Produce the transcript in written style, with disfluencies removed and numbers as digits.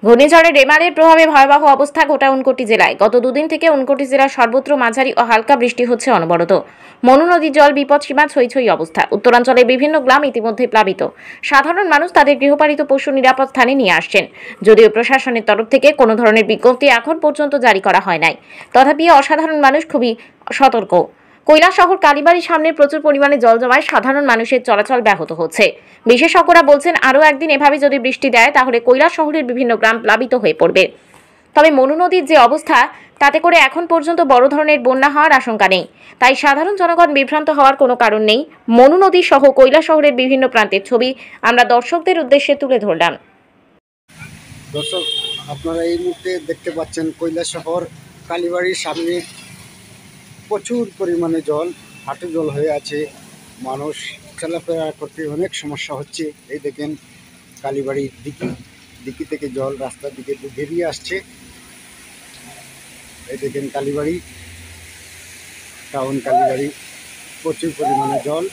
ঘূর্ণিঝড়ে রেমালের প্রভাবে ভয়াবহ অবস্থা গোটা ঊনকোটি জেলায়। গত দুদিন থেকে ঊনকোটি জেলার সর্বত্র মাঝারি ও হালকা বৃষ্টি হচ্ছে অনবরত। মনু নদীর জল বিপদসীমা ছই ছই অবস্থা। উত্তরাঞ্চলের বিভিন্ন গ্রাম ইতিমধ্যে প্লাবিত। সাধারণ মানুষ তাদের গৃহপালিত পশু নিরাপদ স্থানে নিয়ে আসছেন। যদিও প্রশাসনের তরফ থেকে কোনো ধরনের বিজ্ঞপ্তি এখন পর্যন্ত জারি করা হয় নাই, তথাপি অসাধারণ মানুষ খুবই সতর্ক। কৈলাসহর কালীবাড়ির সামনে প্রচুর পরিমাণে জল জমায় সাধারণ মানুষের চলাচল ব্যাহত হচ্ছে। বিশেষজ্ঞরা বলছেন, আরও একদিন এভাবে যদি বৃষ্টি দেয় তাহলে কৈলাসহরের বিভিন্ন গ্রাম প্লাবিত হয়ে পড়বে। তবে মনু নদীর যে অবস্থা, তাতে করে এখন পর্যন্ত বড় ধরনের বন্যা হওয়ার আশঙ্কা নেই। তাই সাধারণ জনগণ বিভ্রান্ত হওয়ার কোনো কারণ নেই। মনু নদী সহ কৈলাসহরের বিভিন্ন প্রান্তের ছবি আমরা দর্শকদের উদ্দেশ্যে তুলে ধরলাম। দর্শক, আপনারা এই মুহূর্তে দেখতে পাচ্ছেন কৈলাসহর কালীবাড়ির সামনে প্রচুর পরিমাণে জল, হাঁটু জল হয়ে আছে। মানুষ চলাফেরা করতে অনেক সমস্যা হচ্ছে। এই দেখেন কালীবাড়ির দিকি থেকে জল রাস্তার দিকে বেরিয়ে আসছে। এই দেখেন কালীবাড়ি টাউন, কালীবাড়ি প্রচুর পরিমাণে জল।